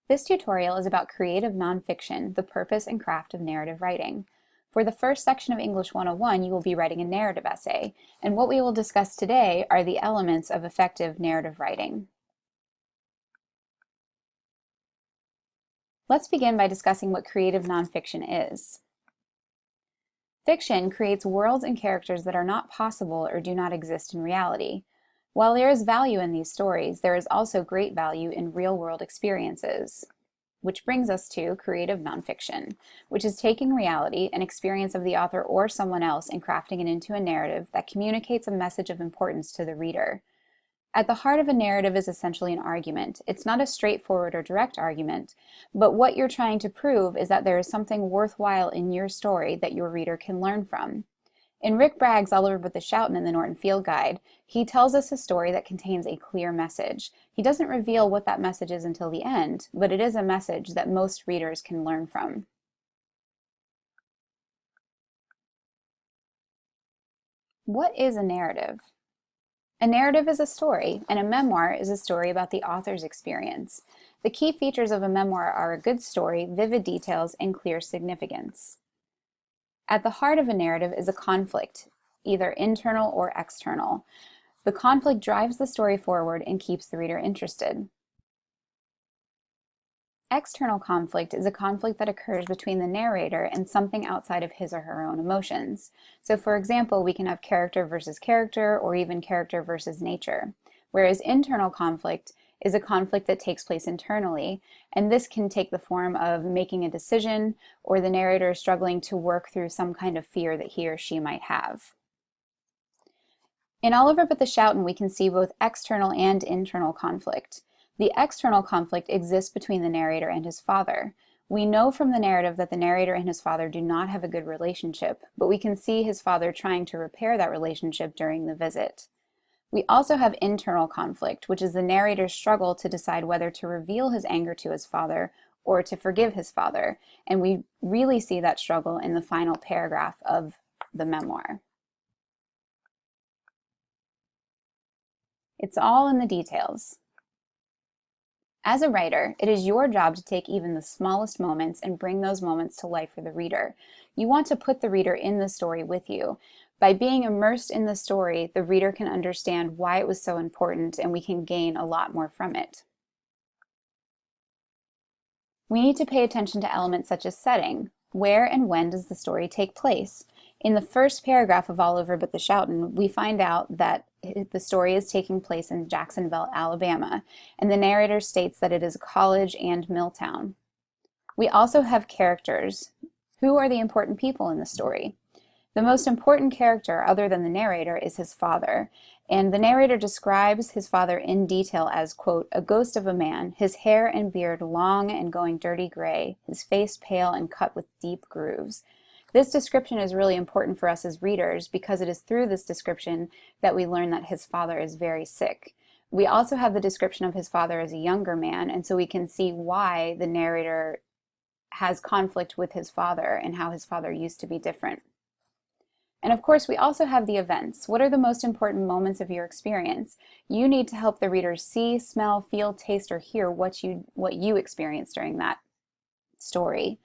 This tutorial is about creative nonfiction, the purpose and craft of narrative writing. For the first section of English 101, you will be writing a narrative essay, and what we will discuss today are the elements of effective narrative writing. Let's begin by discussing what creative nonfiction is. Fiction creates worlds and characters that are not possible or do not exist in reality. While there is value in these stories, there is also great value in real-world experiences. Which brings us to creative nonfiction, which is taking reality, an experience of the author or someone else, and crafting it into a narrative that communicates a message of importance to the reader. At the heart of a narrative is essentially an argument. It's not a straightforward or direct argument, but what you're trying to prove is that there is something worthwhile in your story that your reader can learn from. In Rick Bragg's All Over But the Shoutin' in the Norton Field Guide, he tells us a story that contains a clear message. He doesn't reveal what that message is until the end, but it is a message that most readers can learn from. What is a narrative? A narrative is a story, and a memoir is a story about the author's experience. The key features of a memoir are a good story, vivid details, and clear significance. At the heart of a narrative is a conflict, either internal or external. The conflict drives the story forward and keeps the reader interested. External conflict is a conflict that occurs between the narrator and something outside of his or her own emotions. So for example, we can have character versus character, or even character versus nature. Whereas internal conflict is a conflict that takes place internally, and this can take the form of making a decision or the narrator struggling to work through some kind of fear that he or she might have. In All Over But the Shoutin', we can see both external and internal conflict. The external conflict exists between the narrator and his father. We know from the narrative that the narrator and his father do not have a good relationship, but we can see his father trying to repair that relationship during the visit. We also have internal conflict, which is the narrator's struggle to decide whether to reveal his anger to his father or to forgive his father, and we really see that struggle in the final paragraph of the memoir. It's all in the details. As a writer, it is your job to take even the smallest moments and bring those moments to life for the reader. You want to put the reader in the story with you. By being immersed in the story, the reader can understand why it was so important, and we can gain a lot more from it. We need to pay attention to elements such as setting. Where and when does the story take place? In the first paragraph of All Over But the Shoutin', we find out that the story is taking place in Jacksonville, Alabama, and the narrator states that it is a college and mill town. We also have characters. Who are the important people in the story? The most important character, other than the narrator, is his father, and the narrator describes his father in detail as, quote, a ghost of a man, his hair and beard long and going dirty gray, his face pale and cut with deep grooves. This description is really important for us as readers because it is through this description that we learn that his father is very sick. We also have the description of his father as a younger man, and so we can see why the narrator has conflict with his father and how his father used to be different. And of course, we also have the events. What are the most important moments of your experience? You need to help the reader see, smell, feel, taste, or hear what you experienced during that story.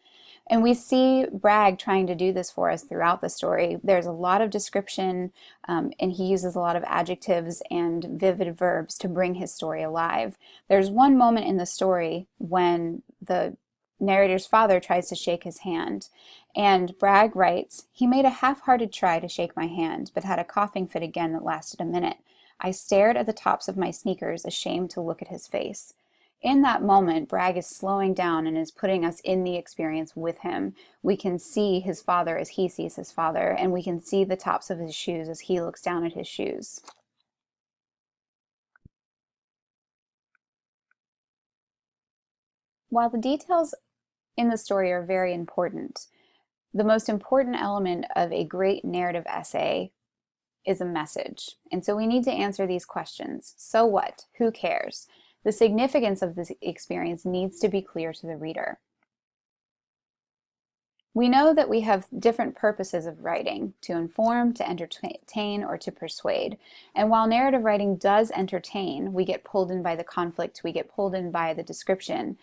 And we see Bragg trying to do this for us throughout the story. There's a lot of description, and he uses a lot of adjectives and vivid verbs to bring his story alive. There's one moment in the story when the narrator's father tries to shake his hand, and Bragg writes, he made a half-hearted try to shake my hand, but had a coughing fit again that lasted a minute. I stared at the tops of my sneakers, ashamed to look at his face. In that moment, Bragg is slowing down and is putting us in the experience with him. We can see his father as he sees his father, and we can see the tops of his shoes as he looks down at his shoes. While the details in the story are very important, the most important element of a great narrative essay is a message. And so we need to answer these questions. So what? Who cares? The significance of this experience needs to be clear to the reader. We know that we have different purposes of writing: to inform, to entertain, or to persuade. And while narrative writing does entertain, we get pulled in by the conflict, we get pulled in by the description,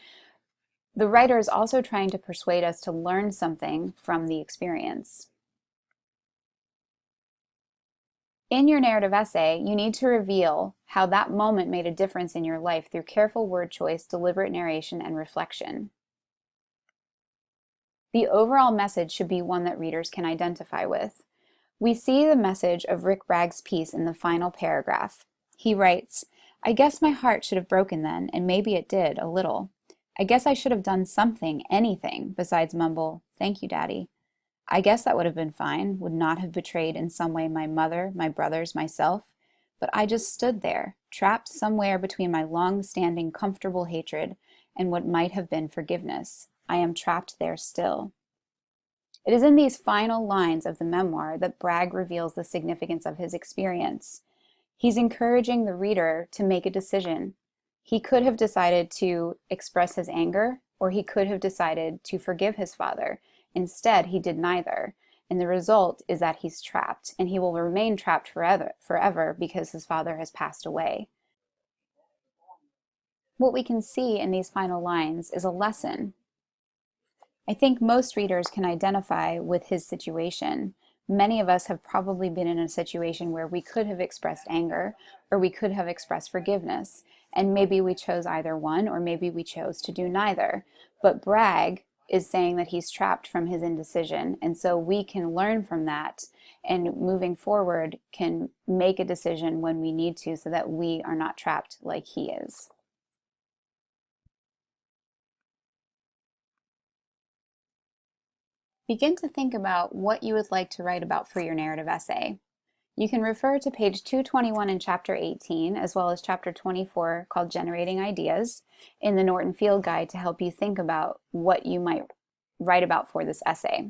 The writer is also trying to persuade us to learn something from the experience. In your narrative essay, you need to reveal how that moment made a difference in your life through careful word choice, deliberate narration, and reflection. The overall message should be one that readers can identify with. We see the message of Rick Bragg's piece in the final paragraph. He writes, "I guess my heart should have broken then, and maybe it did, a little. I guess I should have done something, anything, besides mumble, 'Thank you, Daddy.' I guess that would have been fine, would not have betrayed in some way my mother, my brothers, myself. But I just stood there, trapped somewhere between my long-standing comfortable hatred and what might have been forgiveness. I am trapped there still." It is in these final lines of the memoir that Bragg reveals the significance of his experience. He's encouraging the reader to make a decision. He could have decided to express his anger, or he could have decided to forgive his father. Instead, he did neither. And the result is that he's trapped, and he will remain trapped forever because his father has passed away. What we can see in these final lines is a lesson. I think most readers can identify with his situation. Many of us have probably been in a situation where we could have expressed anger or we could have expressed forgiveness, and maybe we chose either one or maybe we chose to do neither. But Bragg is saying that he's trapped from his indecision, and so we can learn from that and moving forward can make a decision when we need to so that we are not trapped like he is. Begin to think about what you would like to write about for your narrative essay. You can refer to page 221 in chapter 18, as well as chapter 24 called Generating Ideas in the Norton Field Guide to help you think about what you might write about for this essay.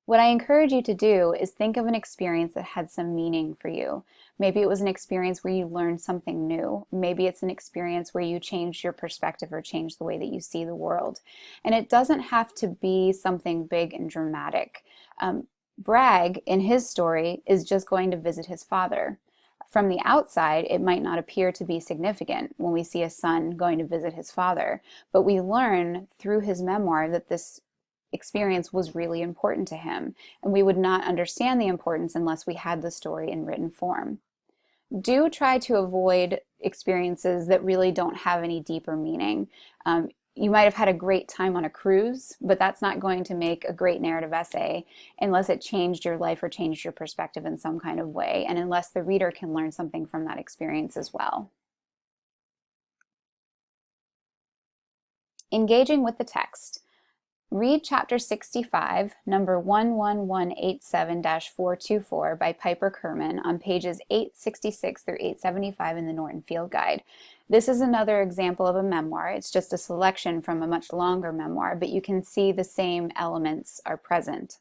What I encourage you to do is think of an experience that had some meaning for you. Maybe it was an experience where you learned something new. Maybe it's an experience where you changed your perspective or changed the way that you see the world. And it doesn't have to be something big and dramatic. Bragg, in his story, is just going to visit his father. From the outside, it might not appear to be significant when we see a son going to visit his father, but we learn through his memoir that this experience was really important to him, and we would not understand the importance unless we had the story in written form. Do try to avoid experiences that really don't have any deeper meaning. You might have had a great time on a cruise, but that's not going to make a great narrative essay unless it changed your life or changed your perspective in some kind of way, and unless the reader can learn something from that experience as well. Engaging with the text. Read chapter 65, number 11187-424 by Piper Kerman on pages 866 through 875 in the Norton Field Guide. This is another example of a memoir. It's just a selection from a much longer memoir, but you can see the same elements are present.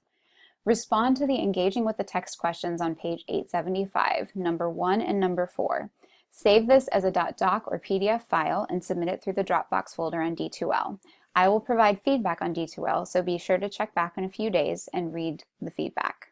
Respond to the Engaging with the Text questions on page 875, number 1 and number 4. Save this as a .doc or PDF file and submit it through the Dropbox folder on D2L. I will provide feedback on D2L, so be sure to check back in a few days and read the feedback.